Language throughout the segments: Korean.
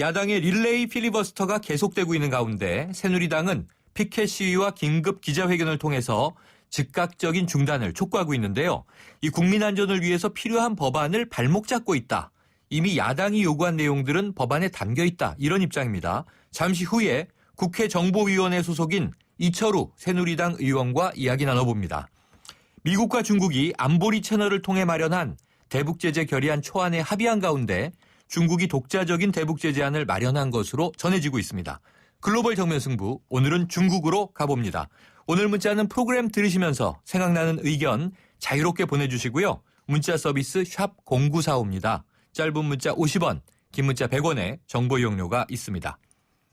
야당의 릴레이 필리버스터가 계속되고 있는 가운데 새누리당은 피켓 시위와 긴급 기자회견을 통해서 즉각적인 중단을 촉구하고 있는데요. 이 국민 안전을 위해서 필요한 법안을 발목 잡고 있다. 이미 야당이 요구한 내용들은 법안에 담겨 있다. 이런 입장입니다. 잠시 후에 국회 정보위원회 소속인 이철우 새누리당 의원과 이야기 나눠봅니다. 미국과 중국이 안보리 채널을 통해 마련한 대북제재 결의안 초안에 합의한 가운데 중국이 독자적인 대북제재안을 마련한 것으로 전해지고 있습니다. 글로벌 정면 승부, 오늘은 중국으로 가봅니다. 오늘 문자는 프로그램 들으시면서 생각나는 의견 자유롭게 보내주시고요. 문자 서비스 샵 0945입니다. 짧은 문자 50원, 긴 문자 100원의 정보 이용료가 있습니다.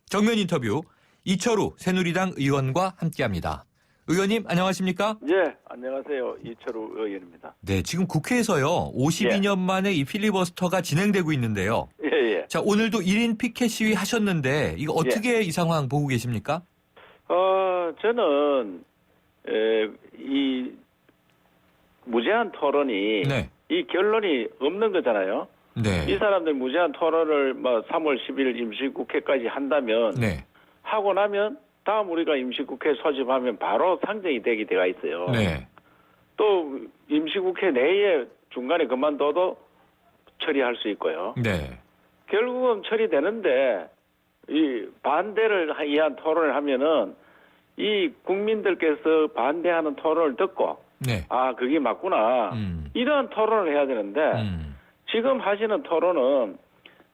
정면 인터뷰 이철우 새누리당 의원과 함께합니다. 의원님 안녕하십니까? 예, 안녕하세요. 이철우 의원입니다. 네, 지금 국회에서요. 52년 만에 이 필리버스터가 진행되고 있는데요. 예. 자, 오늘도 1인 피켓 시위 하셨는데 이거 어떻게 이 상황 보고 계십니까? 저는 이 무제한 토론이 네. 이 결론이 없는 거잖아요. 네. 이 사람들 무제한 토론을 3월 10일 임시국회까지 한다면 네. 하고 나면 다음 우리가 임시국회 소집하면 바로 상정이 되게 돼가 있어요. 네. 또 임시국회 내에 중간에 그만둬도 처리할 수 있고요. 네. 결국은 처리되는데 이 반대를 위한 토론을 하면은 이 국민들께서 반대하는 토론을 듣고 네. 아 그게 맞구나 이런 토론을 해야 되는데 지금 하시는 토론은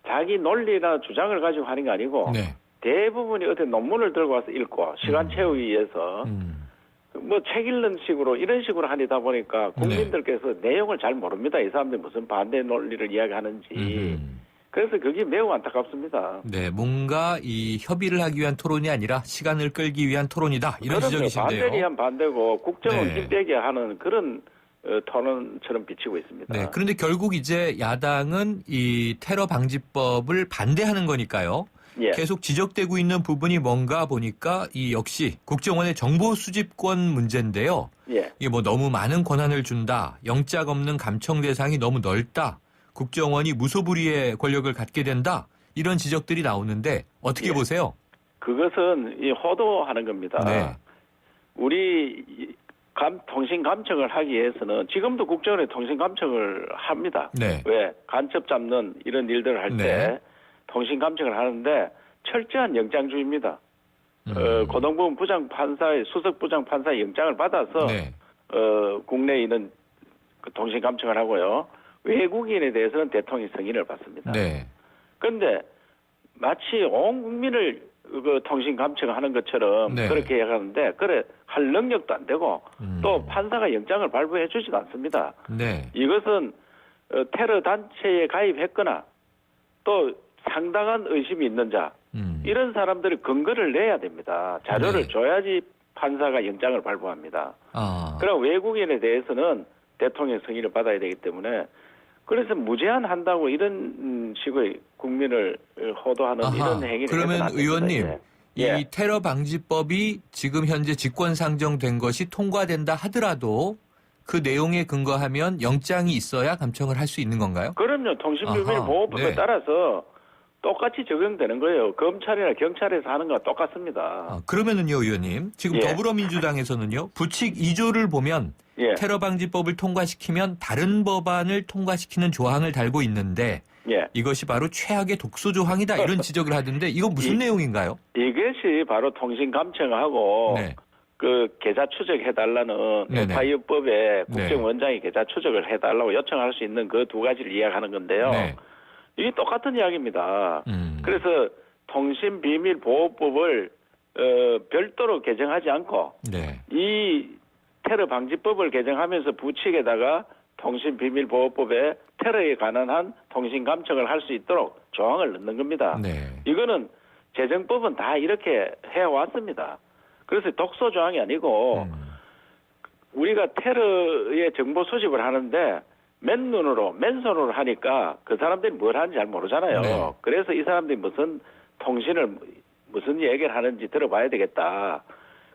자기 논리나 주장을 가지고 하는 게 아니고 네. 대부분이 어떤 논문을 들고 와서 읽고 시간 채우기 위해서 책 읽는 식으로 이런 식으로 하니다 보니까 국민들께서 내용을 잘 모릅니다. 이 사람들이 무슨 반대 논리를 이야기하는지. 그래서 그게 매우 안타깝습니다. 네, 뭔가 이 협의를 하기 위한 토론이 아니라 시간을 끌기 위한 토론이다. 이런 지적이신데요. 반대를 위한 반대고 국정을 네. 힘빼게 하는 그런 토론처럼 비치고 있습니다. 네, 그런데 결국 이제 야당은 이 테러 방지법을 반대하는 거니까요. 예. 계속 지적되고 있는 부분이 뭔가 보니까 이 역시 국정원의 정보 수집권 문제인데요. 예. 이게 너무 많은 권한을 준다. 영작 없는 감청 대상이 너무 넓다. 국정원이 무소불위의 권력을 갖게 된다. 이런 지적들이 나오는데 어떻게 보세요? 그것은 호도하는 겁니다. 네. 우리 통신 감청을 하기 위해서는 지금도 국정원에 통신 감청을 합니다. 네. 왜? 간첩 잡는 이런 일들을 할 때 네. 통신 감청을 하는데 철저한 영장주의입니다. 고등법원 부장판사의 수석 부장판사의 영장을 받아서 네. 국내에 있는 그 통신 감청을 하고요. 외국인에 대해서는 대통령 승인을 받습니다. 네. 그런데 마치 온 국민을 그 통신 감청하는 것처럼 네. 그렇게 하는데 그래 할 능력도 안 되고 또 판사가 영장을 발부해 주지도 않습니다. 네. 이것은 테러 단체에 가입했거나 또 상당한 의심이 있는 자 이런 사람들이 근거를 내야 됩니다. 자료를 네. 줘야지 판사가 영장을 발부합니다. 그럼 외국인에 대해서는 대통령 승인을 받아야 되기 때문에 그래서 무제한 한다고 이런 식의 국민을 호도하는 이런 행위를 그러면 해서는 안 됩니다. 의원님, 예. 이 테러 방지법이 지금 현재 직권 상정된 것이 통과된다 하더라도 그 내용에 근거하면 영장이 있어야 감청을 할 수 있는 건가요? 그럼요. 통신비밀보호법에 네. 따라서 똑같이 적용되는 거예요. 검찰이나 경찰에서 하는 거와 똑같습니다. 그러면은요, 의원님. 지금 예. 더불어민주당에서는요. 부칙 2조를 보면 예. 테러 방지법을 통과시키면 다른 법안을 통과시키는 조항을 달고 있는데 예. 이것이 바로 최악의 독소 조항이다. 이런 지적을 하던데 이거 무슨 내용인가요? 이것이 바로 통신 감청하고 네. 그 계좌 추적해달라는 네네. 파이어법에 네. 국정원장이 계좌 추적을 해달라고 요청할 수 있는 그 두 가지를 이야기하는 건데요. 네. 이게 똑같은 이야기입니다. 그래서 통신비밀보호법을 별도로 개정하지 않고 네. 이 테러 방지법을 개정하면서 부칙에다가 통신비밀보호법에 테러에 관한 한 통신 감청을 할 수 있도록 조항을 넣는 겁니다. 네. 이거는 재정법은 다 이렇게 해왔습니다. 그래서 독소 조항이 아니고 우리가 테러의 정보 수집을 하는데 맨손으로 하니까 그 사람들이 뭘 하는지 잘 모르잖아요. 네. 그래서 이 사람들이 무슨 얘기를 하는지 들어봐야 되겠다.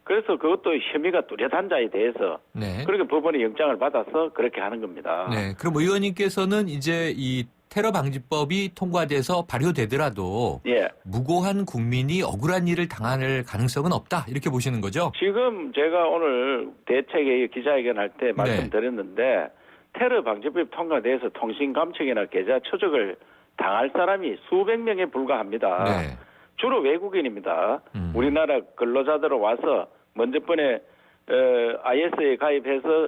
그래서 그것도 혐의가 뚜렷한 자에 대해서 네. 그렇게 법원이 영장을 받아서 그렇게 하는 겁니다. 네. 그럼 의원님께서는 이제 이 테러 방지법이 통과돼서 발효되더라도 예. 무고한 국민이 억울한 일을 당할 가능성은 없다. 이렇게 보시는 거죠? 지금 제가 오늘 대책에 기자회견할 때 말씀드렸는데 테러 방지법 통과돼서 통신 감청이나 계좌 추적을 당할 사람이 수백 명에 불과합니다. 네. 주로 외국인입니다. 우리나라 근로자들 와서 먼저 번에 IS에 가입해서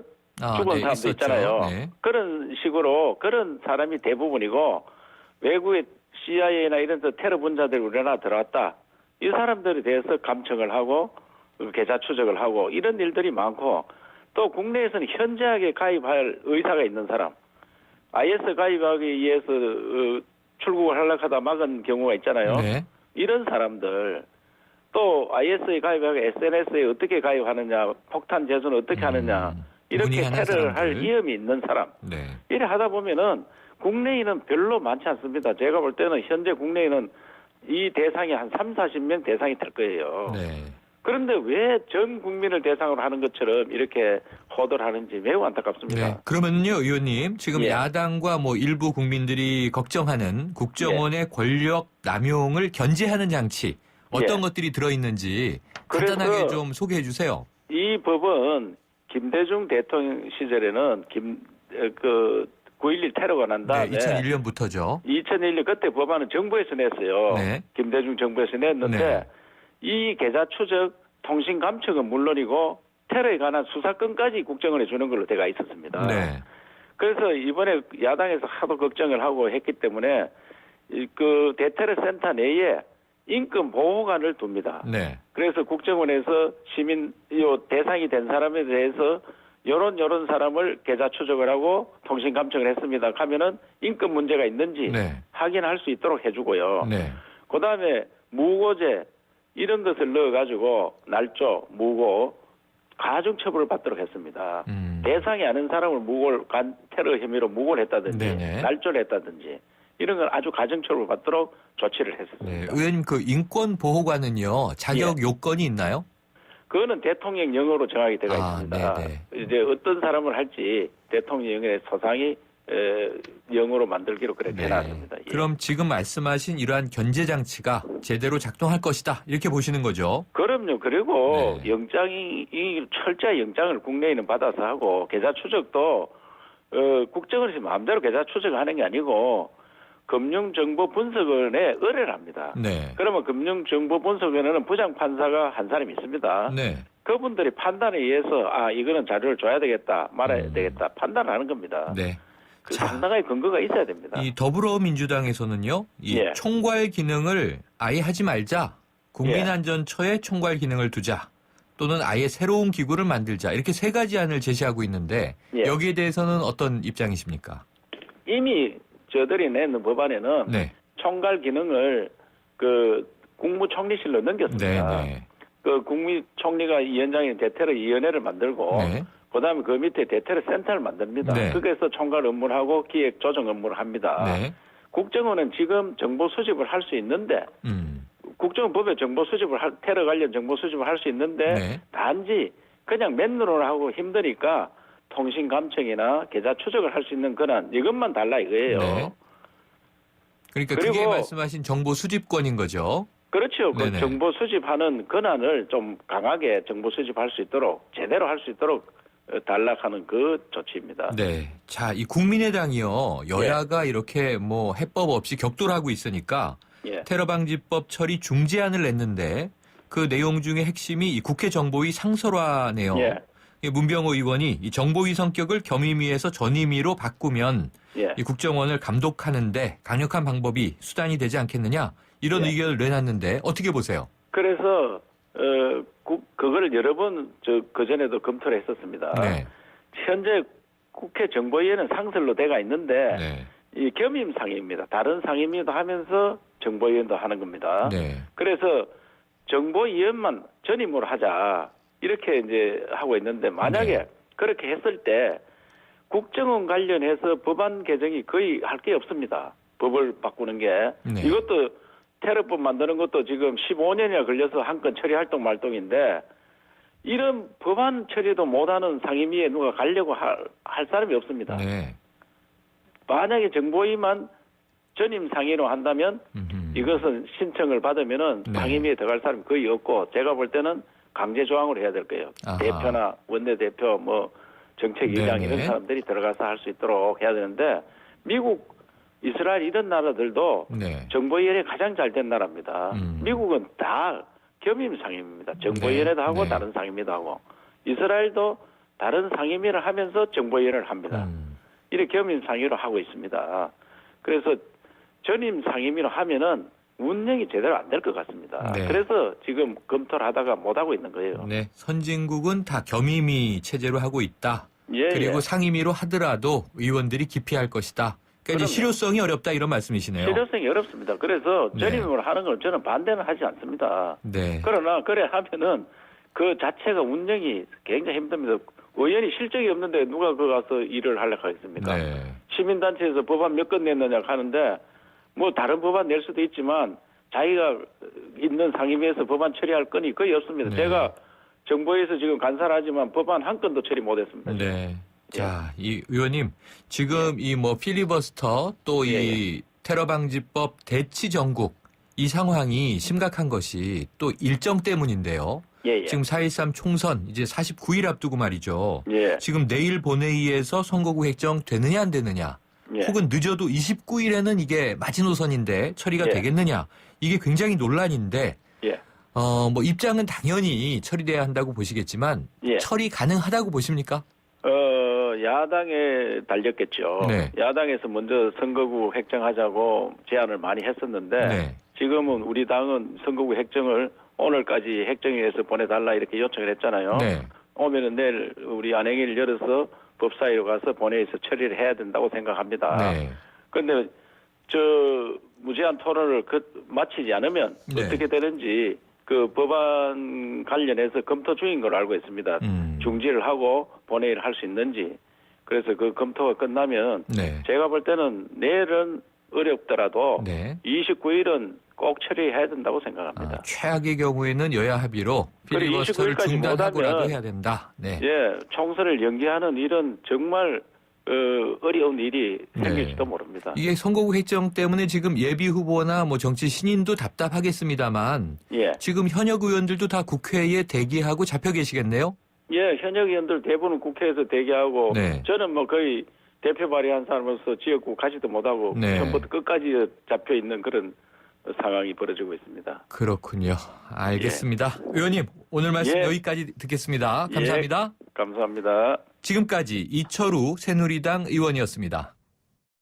죽은 사람도 있었죠. 있잖아요. 네. 그런 식으로 그런 사람이 대부분이고 외국의 CIA나 이런 테러 분자들이 우리나라 들어왔다. 이 사람들에 대해서 감청을 하고 계좌 추적을 하고 이런 일들이 많고 또 국내에서는 현저하게 가입할 의사가 있는 사람 IS 가입하기 위해서 출국을 하려고 하다 막은 경우가 있잖아요. 네. 이런 사람들 또 IS에 가입하고 SNS에 어떻게 가입하느냐 폭탄 제조는 어떻게 하느냐 이렇게 문의하는 테러를 할 사람들. 위험이 있는 사람 네. 이래 하다 보면은 국내인은 별로 많지 않습니다. 제가 볼 때는 현재 국내인은 이 대상이 한 3, 40명 대상이 될 거예요. 네. 그런데 왜 전 국민을 대상으로 하는 것처럼 이렇게 호도를 하는지 매우 안타깝습니다. 네. 그러면요, 의원님, 지금 예. 야당과 뭐 일부 국민들이 걱정하는 국정원의 권력 남용을 견제하는 장치 어떤 예. 것들이 들어있는지 그래서 간단하게 좀 소개해 주세요. 이 법은 김대중 대통령 시절에는 9.11 테러가 난 다음에 네, 2001년부터죠. 2001년 그때 법안은 정부에서 냈어요. 네. 김대중 정부에서 냈는데 네. 이 계좌 추적, 통신 감청은 물론이고 테러에 관한 수사권까지 국정원에 주는 걸로 돼가 있었습니다. 네. 그래서 이번에 야당에서 하도 걱정을 하고 했기 때문에 그 대테러 센터 내에 인권 보호관을 둡니다. 네. 그래서 국정원에서 시민 대상이 된 사람에 대해서 요런 사람을 계좌 추적을 하고 통신 감청을 했습니다. 하면은 인권 문제가 있는지 네. 확인할 수 있도록 해주고요. 네. 그다음에 무고죄 이런 것을 넣어가지고 날조, 무고, 가중처벌을 받도록 했습니다. 대상이 아닌 사람을 테러 혐의로 무고를 했다든지 네네. 날조를 했다든지 이런 건 아주 가중처벌을 받도록 조치를 했었습니다. 네. 의원님, 그 인권 보호관은요, 자격 예. 요건이 있나요? 그거는 대통령령으로 정하게 되어 있습니다. 네네. 이제 어떤 사람을 할지 대통령의 소상히 영어로 만들기로 그렇게 해놨습니다. 예. 그럼 지금 말씀하신 이러한 견제 장치가 제대로 작동할 것이다. 이렇게 보시는 거죠. 그럼요. 그리고 네. 이 철저히 영장을 국내에는 받아서 하고 계좌 추적도 국정원에서 마음대로 계좌 추적하는 게 아니고 금융정보분석원에 의뢰를 합니다. 네. 그러면 금융정보분석원에는 부장판사가 한 사람이 있습니다. 네. 그분들이 판단에 의해서 이거는 자료를 줘야 되겠다 말아야 되겠다 판단을 하는 겁니다. 네. 그 자, 상당히 근거가 있어야 됩니다. 이 더불어민주당에서는요, 이 예. 총괄 기능을 아예 하지 말자. 국민안전처에 총괄 기능을 두자. 또는 아예 새로운 기구를 만들자. 이렇게 세 가지 안을 제시하고 있는데 예. 여기에 대해서는 어떤 입장이십니까? 이미 저들이 내는 법안에는 네. 총괄 기능을 그 국무총리실로 넘겼습니다. 네. 그 국무총리가 위원장인 대테러 위원회를 만들고 네. 그다음에 그 밑에 대테러 센터를 만듭니다. 네. 거기에서 총괄 업무를 하고 기획 조정 업무를 합니다. 네. 국정원은 지금 정보 수집을 할 수 있는데 국정원 법에 정보 수집을 테러 관련 정보 수집을 할 수 있는데 네. 단지 그냥 맨눈으로 하고 힘드니까 통신 감청이나 계좌 추적을 할 수 있는 권한 이것만 달라 이거예요. 네. 그러니까 그리고 그게 말씀하신 정보 수집권인 거죠. 그렇죠. 그 네네. 정보 수집하는 권한을 좀 강하게 정보 수집할 수 있도록 제대로 할 수 있도록 단락하는 그 조치입니다. 네. 자, 이 국민의당이요. 여야가 이렇게 뭐 해법 없이 격돌하고 있으니까 예. 테러방지법 처리 중재안을 냈는데 그 내용 중에 핵심이 이 국회 정보위 상설화네요. 예. 문병호 의원이 이 정보위 성격을 겸임위에서 전임위로 바꾸면 예. 이 국정원을 감독하는데 강력한 방법이 수단이 되지 않겠느냐 이런 예. 의견을 내놨는데 어떻게 보세요? 그래서 그거를 여러 번 그전에도 검토를 했었습니다. 네. 현재 국회 정보위에는 상설로 돼가 있는데 네. 이 겸임 상임입니다. 다른 상임위도 하면서 정보위원도 하는 겁니다. 네. 그래서 정보위원만 전임으로 하자 이렇게 이제 하고 있는데 만약에 네. 그렇게 했을 때 국정원 관련해서 법안 개정이 거의 할 게 없습니다. 법을 바꾸는 게 네. 이것도 테러법 만드는 것도 지금 15년이나 걸려서 한 건 처리 활동 말동인데 이런 법안 처리도 못하는 상임위에 누가 가려고 할 사람이 없습니다. 네. 만약에 정보위만 전임 상임위로 한다면 이것은 신청을 받으면은 네. 상임위에 들어갈 사람이 거의 없고 제가 볼 때는 강제 조항으로 해야 될 거예요. 아하. 대표나 원내대표 뭐 정책위장 네네. 이런 사람들이 들어가서 할 수 있도록 해야 되는데 미국, 이스라엘 이런 나라들도 네. 정보위원회 가장 잘 된 나라입니다. 미국은 다 겸임 상임입니다. 정보위원회도 네. 하고 네. 다른 상임위도 하고 이스라엘도 다른 상임위를 하면서 정보위원회를 합니다. 이렇게 겸임 상임위로 하고 있습니다. 그래서 전임 상임위로 하면은 운영이 제대로 안 될 것 같습니다. 네. 그래서 지금 검토를 하다가 못 하고 있는 거예요. 네. 선진국은 다 겸임위 체제로 하고 있다. 예, 그리고 예. 상임위로 하더라도 의원들이 기피할 것이다. 그러니까 이제 그럼요. 실효성이 어렵다 이런 말씀이시네요. 실효성이 어렵습니다. 그래서 네. 전임으로 하는 걸 저는 반대는 하지 않습니다. 네. 그러나 그래 하면은 그 자체가 운영이 굉장히 힘듭니다. 의원이 실적이 없는데 누가 그 가서 일을 하려고 하겠습니까? 네. 시민단체에서 법안 몇 건 냈느냐 하는데 뭐 다른 법안 낼 수도 있지만 자기가 있는 상임위에서 법안 처리할 건이 거의 없습니다. 네. 제가 정부에서 지금 간사를 하지만 법안 한 건도 처리 못했습니다. 네. 자, 이 의원님 지금 이 뭐 필리버스터 또 이 예. 테러 방지법 대치 전국 이 상황이 심각한 것이 또 일정 때문인데요. 예, 예. 지금 4.13 총선 이제 49일 앞두고 말이죠. 예. 지금 내일 본회의에서 선거구 획정 되느냐 안 되느냐 예. 혹은 늦어도 29일에는 이게 마지노선인데 처리가 예. 되겠느냐 이게 굉장히 논란인데 예. 뭐 입장은 당연히 처리돼야 한다고 보시겠지만 예. 처리 가능하다고 보십니까? 야당에 달렸겠죠. 네. 야당에서 먼저 선거구 획정하자고 제안을 많이 했었는데 네. 지금은 우리 당은 선거구 획정을 오늘까지 획정위에서 보내달라 이렇게 요청을 했잖아요. 네. 오면은 내일 우리 안행위를 열어서 법사위로 가서 본회의에서 처리를 해야 된다고 생각합니다. 네. 그런데 저 무제한 토론을 마치지 않으면 네. 어떻게 되는지 그 법안 관련해서 검토 중인 걸로 알고 있습니다. 중지를 하고 본회의를 할 수 있는지. 그래서 그 검토가 끝나면 네. 제가 볼 때는 내일은 어렵더라도 네. 29일은 꼭 처리해야 된다고 생각합니다. 최악의 경우에는 여야 합의로 그래, 필리버스터를 29일까지 중단하고라도 못하면 해야 된다. 네. 예, 총선을 연기하는 이런 정말 어려운 일이 생길지도 네. 모릅니다. 이게 선거구 획정 때문에 지금 예비 후보나 뭐 정치 신인도 답답하겠습니다만 예, 지금 현역 의원들도 다 국회에 대기하고 잡혀 계시겠네요. 예, 현역 의원들 대부분 국회에서 대기하고 네. 저는 뭐 거의 대표 발의한 사람으로서 지역구 가지도 못하고 네. 처음부터 끝까지 잡혀 있는 그런 상황이 벌어지고 있습니다. 그렇군요. 알겠습니다. 의원님 오늘 말씀 예. 여기까지 듣겠습니다. 감사합니다. 감사합니다. 지금까지 이철우 새누리당 의원이었습니다.